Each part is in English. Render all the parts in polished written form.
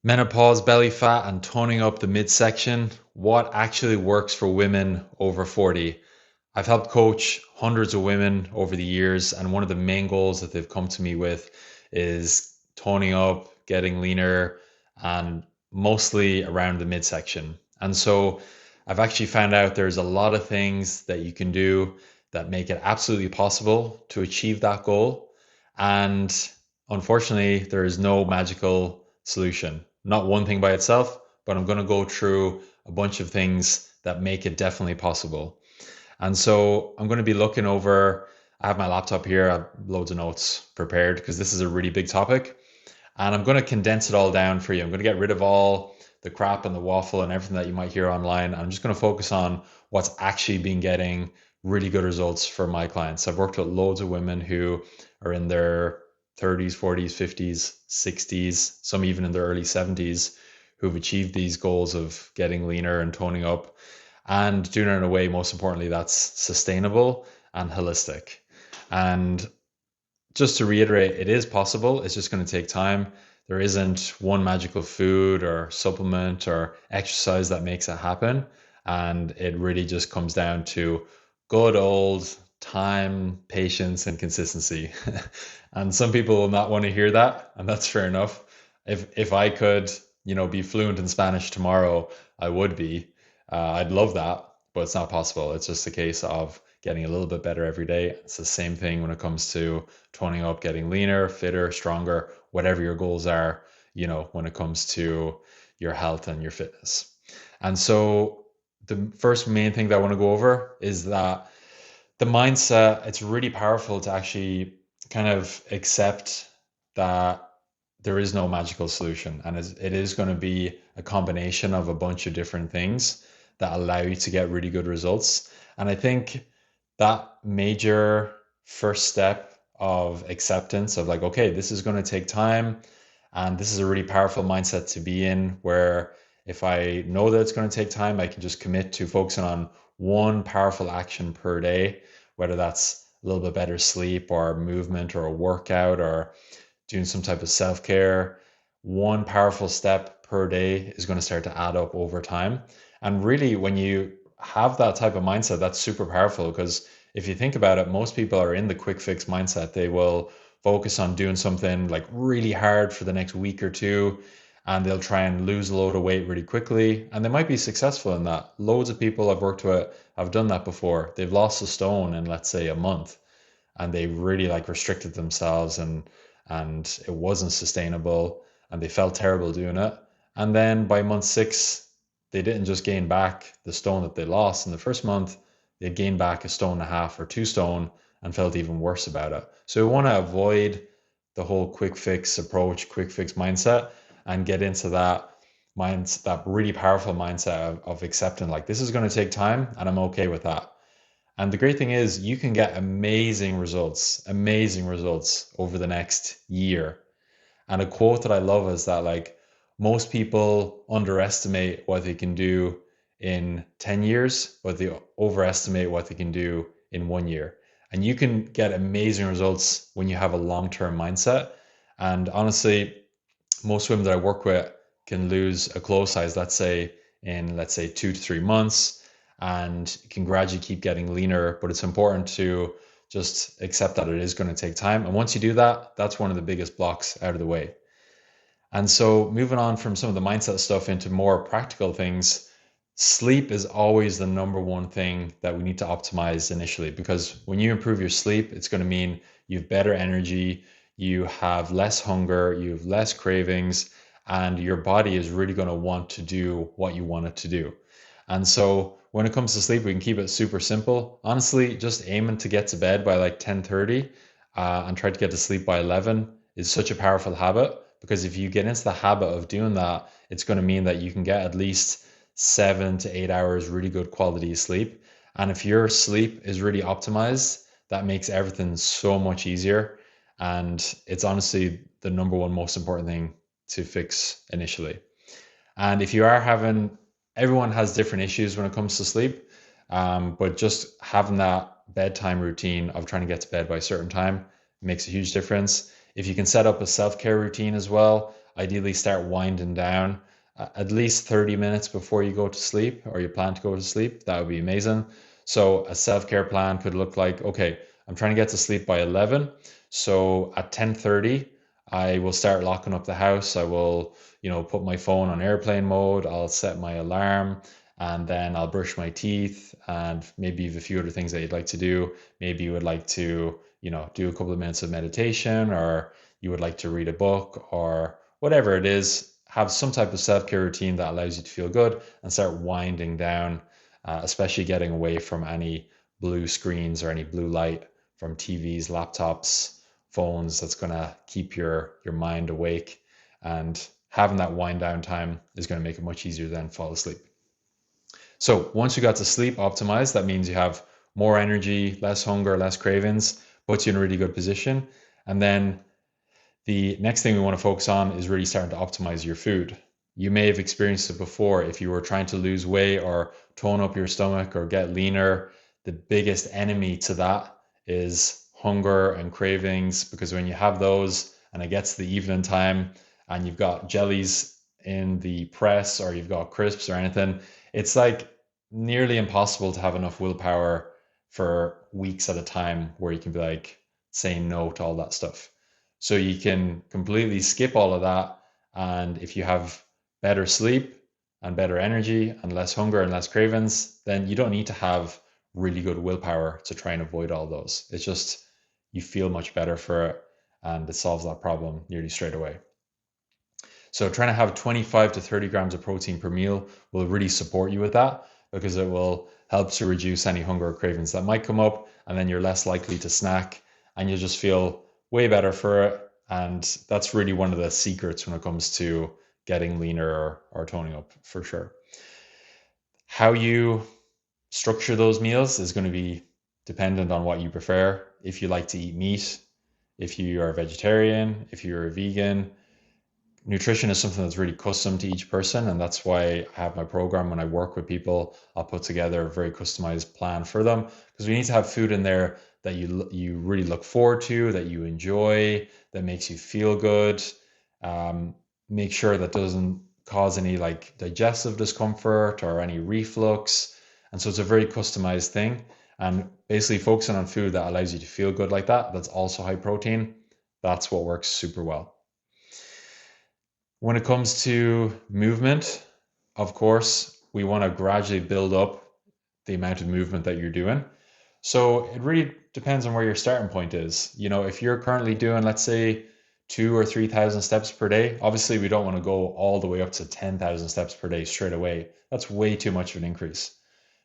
Menopause, belly fat, and toning up the midsection. What actually works for women over 40? I've helped coach hundreds of women over the years, and one of the main goals that they've come to me with is toning up, getting leaner, and mostly around the midsection. And so I've actually found out there's a lot of things that you can do that make it absolutely possible to achieve that goal. And unfortunately, there is no magical solution. Not one thing by itself, but I'm going to go through a bunch of things that make it definitely possible. And so I'm going to be looking over, I have my laptop here, I have loads of notes prepared because this is a really big topic. And I'm going to condense it all down for you. I'm going to get rid of all the crap and the waffle and everything that you might hear online. I'm just going to focus on what's actually been getting really good results for my clients. I've worked with loads of women who are in their 30s, 40s, 50s, 60s, some even in their early 70s, who've achieved these goals of getting leaner and toning up and doing it in a way, most importantly, that's sustainable and holistic. And just to reiterate, it is possible. It's just going to take time. There isn't one magical food or supplement or exercise that makes it happen. And it really just comes down to good old time, patience, and consistency. And some people will not want to hear that, and that's fair enough. If I could, be fluent in Spanish tomorrow, I would be. I'd love that, but it's not possible. It's just a case of getting a little bit better every day. It's the same thing when it comes to toning up, getting leaner, fitter, stronger, whatever your goals are, when it comes to your health and your fitness. And so the first main thing that I want to go over is that the mindset, it's really powerful to actually kind of accept that there is no magical solution. And it is going to be a combination of a bunch of different things that allow you to get really good results. And I think that major first step of acceptance of like, okay, this is going to take time. And this is a really powerful mindset to be in where if I know that it's going to take time, I can just commit to focusing on one powerful action per day, whether that's a little bit better sleep or movement or a workout or doing some type of self care. One powerful step per day is going to start to add up over time. And really, when you have that type of mindset, that's super powerful because if you think about it, most people are in the quick fix mindset. They will focus on doing something like really hard for the next week or two, and they'll try and lose a load of weight really quickly. And they might be successful in that. Loads of people I've worked with have done that before. They've lost a stone in, let's say, a month, and they really like restricted themselves and it wasn't sustainable and they felt terrible doing it. And then by month 6, they didn't just gain back the stone that they lost in the first month, they'd gained back a stone and a half or 2 stone and felt even worse about it. So we want to avoid the whole quick fix approach, quick fix mindset, and get into that really powerful mindset of accepting like this is going to take time and I'm okay with that. And the great thing is you can get amazing results over the next year. And a quote that I love is that like most people underestimate what they can do in 10 years, but they overestimate what they can do in 1 year. And you can get amazing results when you have a long-term mindset. And honestly, most women that I work with can lose a clothes size, let's say 2 to 3 months, and can gradually keep getting leaner. But it's important to just accept that it is going to take time. And once you do that, that's one of the biggest blocks out of the way. And so moving on from some of the mindset stuff into more practical things, sleep is always the number one thing that we need to optimize initially, because when you improve your sleep, it's going to mean you have better energy, you have less hunger, you have less cravings, and your body is really going to want to do what you want it to do. And so when it comes to sleep, we can keep it super simple. Honestly, just aiming to get to bed by like 10:30 and try to get to sleep by 11 is such a powerful habit, because if you get into the habit of doing that, it's going to mean that you can get at least 7 to 8 hours really good quality sleep. And if your sleep is really optimized, that makes everything so much easier. And it's honestly the number one most important thing to fix initially. And if you are having, everyone has different issues when it comes to sleep, but just having that bedtime routine of trying to get to bed by a certain time makes a huge difference. If you can set up a self care routine as well, ideally start winding down at least 30 minutes before you go to sleep, or you plan to go to sleep. That would be amazing. So a self-care plan could look like, okay, I'm trying to get to sleep by 11. So at 10:30, I will start locking up the house. I will, put my phone on airplane mode. I'll set my alarm, and then I'll brush my teeth, and maybe you have a few other things that you'd like to do. Maybe you would like to, do a couple of minutes of meditation, or you would like to read a book, or whatever it is. Have some type of self-care routine that allows you to feel good and start winding down, especially getting away from any blue screens or any blue light from TVs, laptops, phones. That's going to keep your mind awake, and having that wind down time is going to make it much easier than fall asleep. So once you got to sleep optimized, that means you have more energy, less hunger, less cravings, puts you in a really good position. And then the next thing we want to focus on is really starting to optimize your food. You may have experienced it before. If you were trying to lose weight or tone up your stomach or get leaner, the biggest enemy to that is hunger and cravings, because when you have those and it gets to the evening time and you've got jellies in the press or you've got crisps or anything, it's like nearly impossible to have enough willpower for weeks at a time where you can be like saying no to all that stuff. So you can completely skip all of that. And if you have better sleep and better energy and less hunger and less cravings, then you don't need to have really good willpower to try and avoid all those. It's just you feel much better for it, and it solves that problem nearly straight away. So trying to have 25 to 30 grams of protein per meal will really support you with that, because it will help to reduce any hunger or cravings that might come up, and then you're less likely to snack and you'll just feel way better for it. And that's really one of the secrets when it comes to getting leaner or toning up, for sure. How you structure those meals is going to be dependent on what you prefer. If you like to eat meat, if you are a vegetarian, if you're a vegan, nutrition is something that's really custom to each person. And that's why I have my program. When I work with people, I'll put together a very customized plan for them, because we need to have food in there that you really look forward to, that you enjoy, that makes you feel good. Make sure that doesn't cause any like digestive discomfort or any reflux. And so it's a very customized thing. And basically focusing on food that allows you to feel good like that, that's also high protein. That's what works super well. When it comes to movement, of course, we want to gradually build up the amount of movement that you're doing. So it really depends on where your starting point is. If you're currently doing, let's say, 2 or 3,000 steps per day, obviously we don't want to go all the way up to 10,000 steps per day straight away. That's way too much of an increase.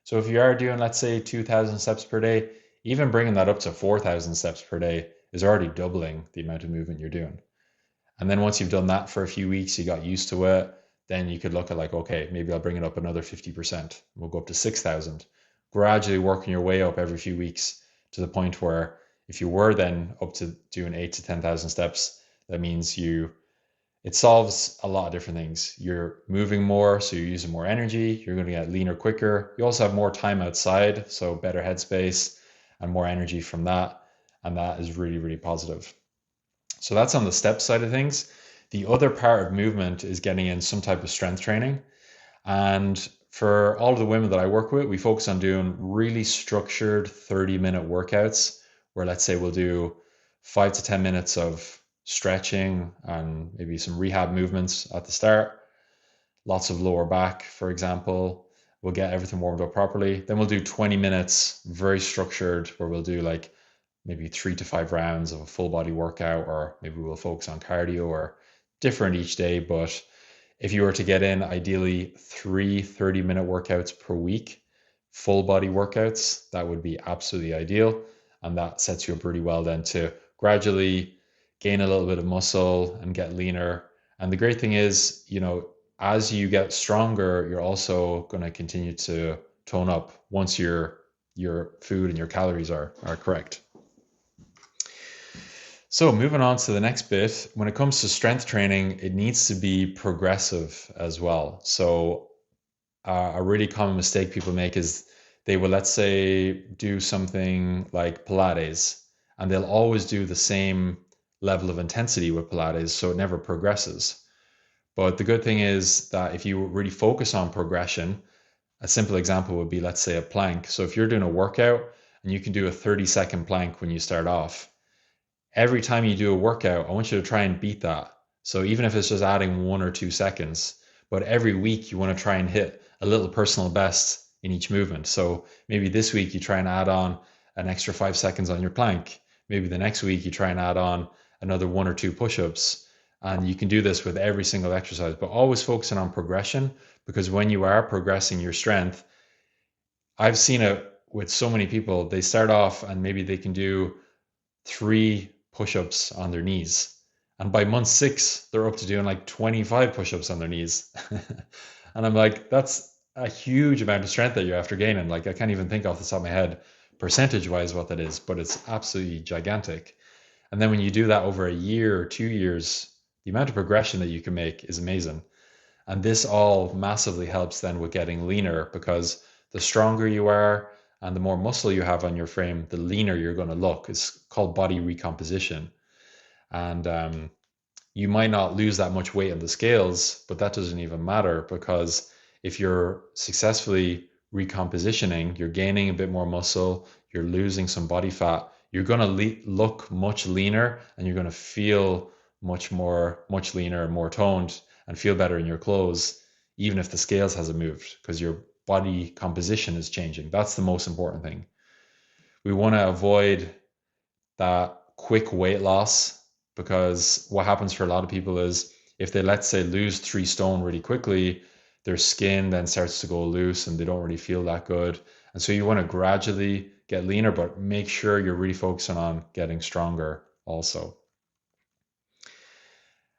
So if you are doing, let's say, 2,000 steps per day, even bringing that up to 4,000 steps per day is already doubling the amount of movement you're doing. And then once you've done that for a few weeks, you got used to it, then you could look at like, okay, maybe I'll bring it up another 50%. We'll go up to 6,000. Gradually working your way up every few weeks to the point where if you were then up to doing 8 to 10,000 steps, that means it solves a lot of different things. You're moving more, so you're using more energy. You're going to get leaner quicker. You also have more time outside, so better headspace and more energy from that. And that is really, really positive. So that's on the step side of things. The other part of movement is getting in some type of strength training. And for all of the women that I work with, we focus on doing really structured 30-minute workouts where, let's say, we'll do 5 to 10 minutes of stretching and maybe some rehab movements at the start. Lots of lower back, for example. We'll get everything warmed up properly. Then we'll do 20 minutes, very structured, where we'll do like maybe 3 to 5 rounds of a full body workout, or maybe we'll focus on cardio, or different each day. But if you were to get in ideally 30-minute workouts per week, full body workouts, that would be absolutely ideal. And that sets you up pretty well then to gradually gain a little bit of muscle and get leaner. And the great thing is, as you get stronger, you're also going to continue to tone up once your food and your calories are correct. So moving on to the next bit, when it comes to strength training, it needs to be progressive as well. So a really common mistake people make is they will, let's say, do something like Pilates, and they'll always do the same level of intensity with Pilates, so it never progresses. But the good thing is that if you really focus on progression, a simple example would be, let's say, a plank. So if you're doing a workout and you can do a 30-second plank when you start off, every time you do a workout, I want you to try and beat that. So even if it's just adding 1 or 2 seconds, but every week you want to try and hit a little personal best in each movement. So maybe this week you try and add on an extra 5 seconds on your plank. Maybe the next week you try and add on another 1 or 2 push-ups. And you can do this with every single exercise, but always focusing on progression, because when you are progressing your strength, I've seen it with so many people. They start off and maybe they can do 3 push-ups on their knees. And by month 6, they're up to doing like 25 push-ups on their knees. And I'm like, that's a huge amount of strength that you're after gaining. Like, I can't even think off the top of my head percentage wise what that is, but it's absolutely gigantic. And then when you do that over a year or 2 years, the amount of progression that you can make is amazing. And this all massively helps then with getting leaner, because the stronger you are and the more muscle you have on your frame, the leaner you're going to look. It's called body recomposition. And you might not lose that much weight on the scales, but that doesn't even matter, because if you're successfully recompositioning, you're gaining a bit more muscle, you're losing some body fat, you're going to look much leaner, and you're going to feel much leaner, more toned, and feel better in your clothes, even if the scales hasn't moved, because your body composition is changing. That's the most important thing. We want to avoid that quick weight loss, because what happens for a lot of people is, if they, let's say, lose 3 stone really quickly, their skin then starts to go loose and they don't really feel that good. And so you want to gradually get leaner, but make sure you're really focusing on getting stronger also.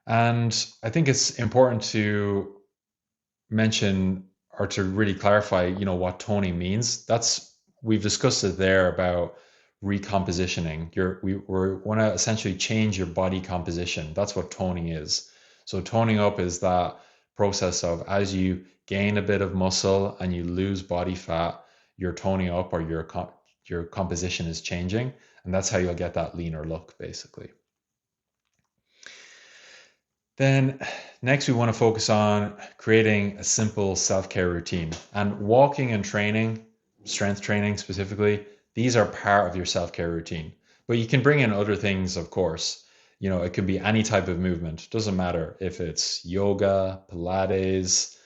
And I think it's important to mention, or to really clarify, what toning means. We've discussed it there about recompositioning. We want to essentially change your body composition. That's what toning is. So toning up is that process of, as you gain a bit of muscle and you lose body fat, you're toning up, or your composition is changing, and that's how you'll get that leaner look, basically. Then next, we want to focus on creating a simple self-care routine. And walking and training, strength training specifically, these are part of your self-care routine. But you can bring in other things, of course. It could be any type of movement. Doesn't matter if it's yoga, Pilates,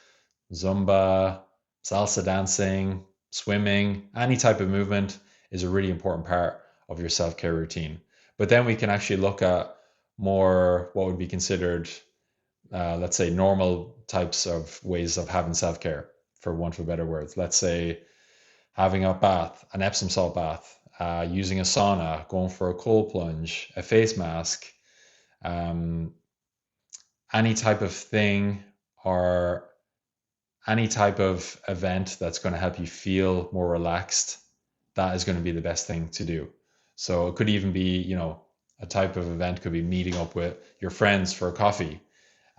Zumba, salsa dancing, swimming, any type of movement is a really important part of your self-care routine. But then we can actually look at more what would be considered, let's say, normal types of ways of having self-care, for want of a better word. Let's say having a bath, an Epsom salt bath, using a sauna, going for a cold plunge, a face mask, um, any type of thing, or any type of event that's going to help you feel more relaxed. That is going to be the best thing to do. So it could even be, a type of event could be meeting up with your friends for a coffee,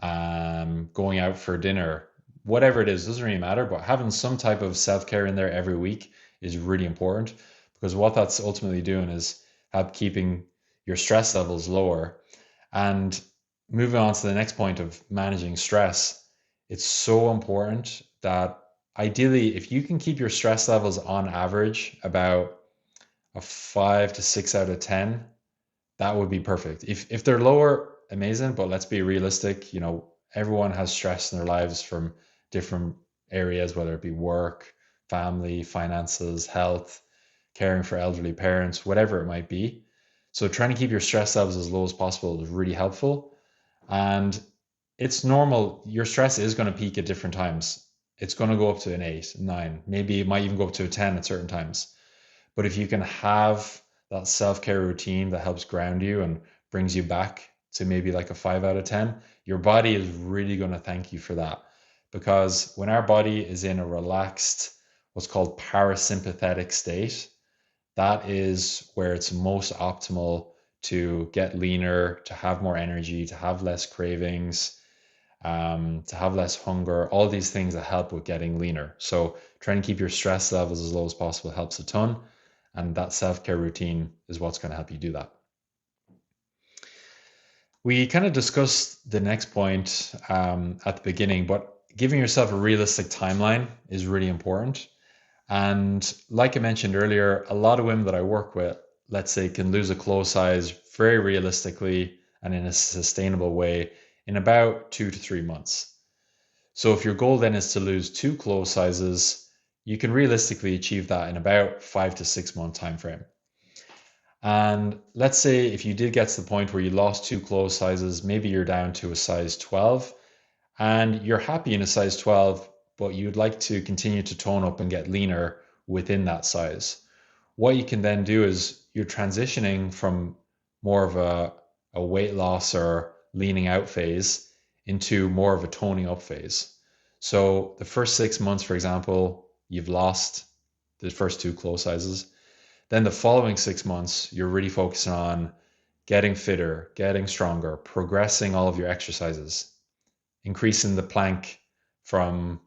going out for dinner, whatever it is, doesn't really matter. But having some type of self-care in there every week is really important, because what that's ultimately doing is help keeping your stress levels lower. And moving on to the next point of managing stress, it's so important that, ideally, if you can keep your stress levels on average about a 5 to 6 out of 10, that would be perfect. If they're lower, amazing. But let's be realistic. Everyone has stress in their lives from different areas, whether it be work, family, finances, health, caring for elderly parents, whatever it might be. So trying to keep your stress levels as low as possible is really helpful. And it's normal. Your stress is going to peak at different times. It's going to go up to an 8, 9, maybe it might even go up to a 10 at certain times. But if you can have that self-care routine that helps ground you and brings you back to maybe like a 5 out of 10, your body is really going to thank you for that. Because when our body is in a relaxed, what's called parasympathetic state, that is where it's most optimal to get leaner, to have more energy, to have less cravings, to have less hunger, all these things that help with getting leaner. So trying to keep your stress levels as low as possible helps a ton. And that self-care routine is what's going to help you do that. We kind of discussed the next point at the beginning, but giving yourself a realistic timeline is really important. And like I mentioned earlier, a lot of women that I work with, let's say, can lose a clothes size very realistically and in a sustainable way in about 2 to 3 months. So if your goal then is to lose two clothes sizes, you can realistically achieve that in about 5 to 6 month time frame. And let's say if you did get to the point where you lost two clothes sizes, maybe you're down to a size 12 and you're happy in a size 12, but you'd like to continue to tone up and get leaner within that size. What you can then do is you're transitioning from more of a weight loss or leaning out phase into more of a toning up phase. So the first 6 months, for example, you've lost the first two clothes sizes. Then the following 6 months, you're really focusing on getting fitter, getting stronger, progressing all of your exercises, increasing the plank from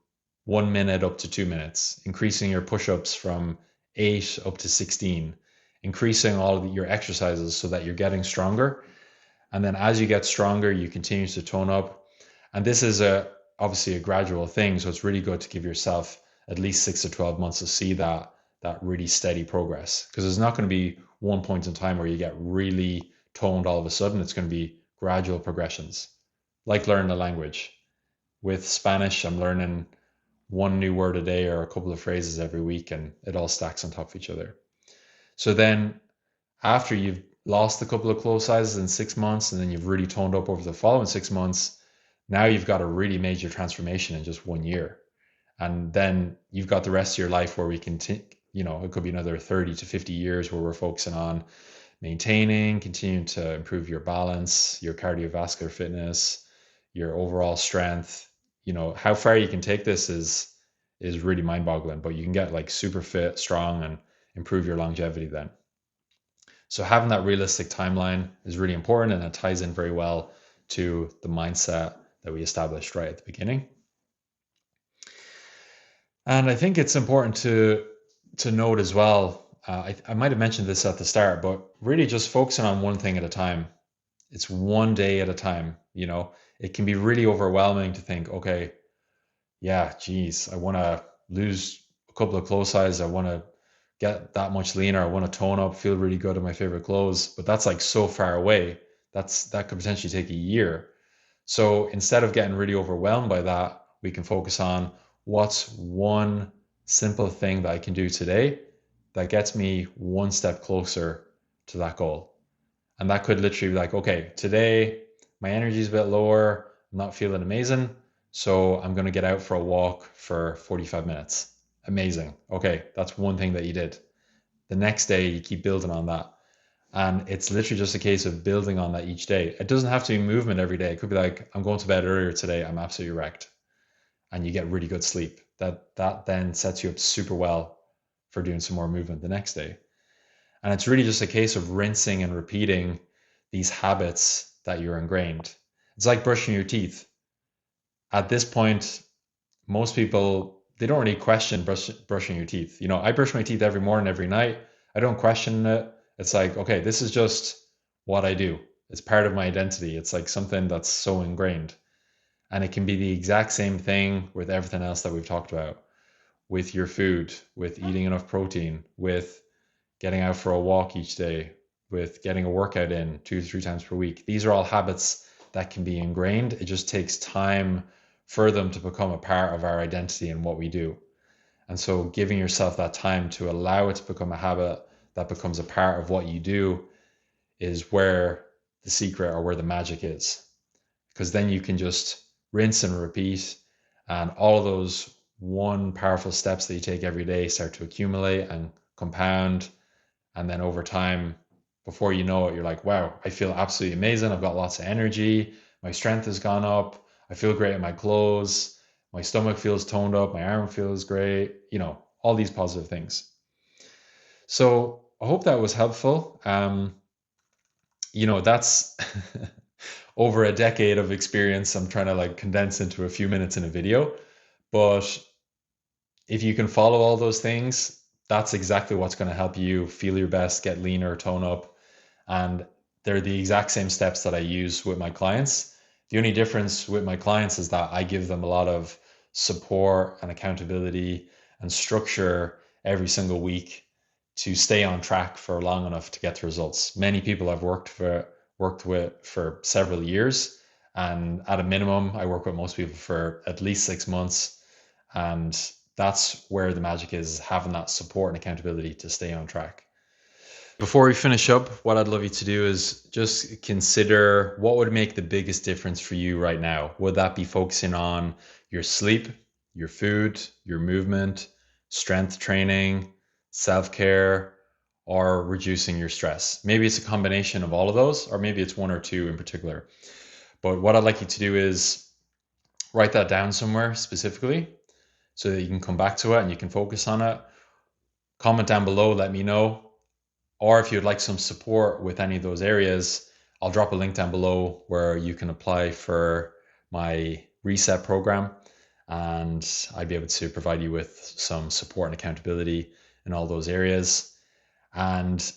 1 minute up to 2 minutes, increasing your push ups from 8 up to 16, increasing all of your exercises so that you're getting stronger. And then as you get stronger, you continue to tone up. And this is obviously a gradual thing. So it's really good to give yourself at least 6 to 12 months to see that really steady progress. Because there's not going to be one point in time where you get really toned all of a sudden. It's going to be gradual progressions, like learning a language. With Spanish, I'm learning one new word a day or a couple of phrases every week, and it all stacks on top of each other. So then, after you've lost a couple of clothes sizes in 6 months, and then you've really toned up over the following 6 months, now you've got a really major transformation in just 1 year. And then you've got the rest of your life where we can, it could be another 30 to 50 years where we're focusing on maintaining, continuing to improve your balance, your cardiovascular fitness, your overall strength. How far you can take this is really mind-boggling, but you can get like super fit, strong, and improve your longevity then. So having that realistic timeline is really important, and it ties in very well to the mindset that we established right at the beginning. And I think it's important to note as well. I might have mentioned this at the start, but really just focusing on one thing at a time. It's one day at a time. It can be really overwhelming to think, okay, yeah, geez, I want to lose a couple of clothes sizes. I want to get that much leaner. I want to tone up, feel really good in my favorite clothes. But that's like so far away. That could potentially take a year. So instead of getting really overwhelmed by that, we can focus on what's one simple thing that I can do today that gets me one step closer to that goal. And that could literally be like, okay, today my energy is a bit lower. I'm not feeling amazing. So I'm going to get out for a walk for 45 minutes. Amazing. Okay, that's one thing that you did. The next day, you keep building on that. And it's literally just a case of building on that each day. It doesn't have to be movement every day. It could be like, I'm going to bed earlier today. I'm absolutely wrecked. And you get really good sleep. That then sets you up super well for doing some more movement the next day. And it's really just a case of rinsing and repeating these habits that you're ingrained. It's like brushing your teeth. At this point, most people, they don't really question brushing your teeth. I brush my teeth every morning, every night. I don't question it. It's like, okay, this is just what I do. It's part of my identity. It's like something that's so ingrained. And it can be the exact same thing with everything else that we've talked about, with your food, with eating enough protein, with getting out for a walk each day, with getting a workout in 2 to 3 times per week. These are all habits that can be ingrained. It just takes time for them to become a part of our identity and what we do. And so giving yourself that time to allow it to become a habit that becomes a part of what you do is where the secret or where the magic is. Because then you can just rinse and repeat, and all of those one powerful steps that you take every day start to accumulate and compound. And then over time, before you know it, you're like, wow, I feel absolutely amazing. I've got lots of energy. My strength has gone up. I feel great in my clothes. My stomach feels toned up. My arm feels great. All these positive things. So I hope that was helpful. That's over a decade of experience. I'm trying to like condense into a few minutes in a video. But if you can follow all those things, that's exactly what's going to help you feel your best, get leaner, tone up. And they're the exact same steps that I use with my clients. The only difference with my clients is that I give them a lot of support and accountability and structure every single week to stay on track for long enough to get the results. Many people I've worked with for several years, and at a minimum, I work with most people for at least 6 months, and that's where the magic is, having that support and accountability to stay on track. Before we finish up, what I'd love you to do is just consider what would make the biggest difference for you right now. Would that be focusing on your sleep, your food, your movement, strength training, self care, or reducing your stress? Maybe it's a combination of all of those, or maybe it's one or two in particular. But what I'd like you to do is write that down somewhere specifically so that you can come back to it and you can focus on it. Comment down below, let me know. Or if you'd like some support with any of those areas, I'll drop a link down below where you can apply for my reset program, and I'd be able to provide you with some support and accountability in all those areas. And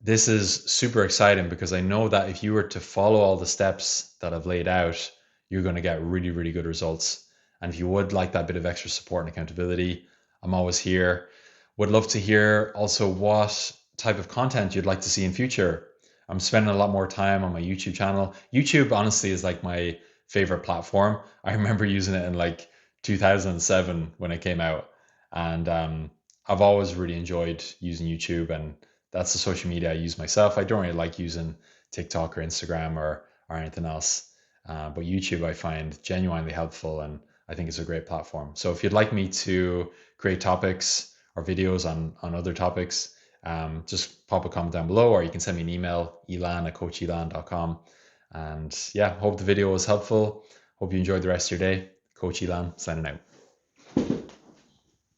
this is super exciting because I know that if you were to follow all the steps that I've laid out, you're going to get really, really good results. And if you would like that bit of extra support and accountability, I'm always here. Would love to hear also what type of content you'd like to see in future. I'm spending a lot more time on my YouTube channel. YouTube, honestly, is like my favorite platform. I remember using it in like 2007 when it came out. And I've always really enjoyed using YouTube, and that's the social media I use myself. I don't really like using TikTok or Instagram or anything else. But YouTube I find genuinely helpful, and I think it's a great platform. So if you'd like me to create topics or videos on other topics, just pop a comment down below, or you can send me an email, elan@coachelan.com. And yeah, hope the video was helpful. Hope you enjoyed the rest of your day. Coach Elan signing out.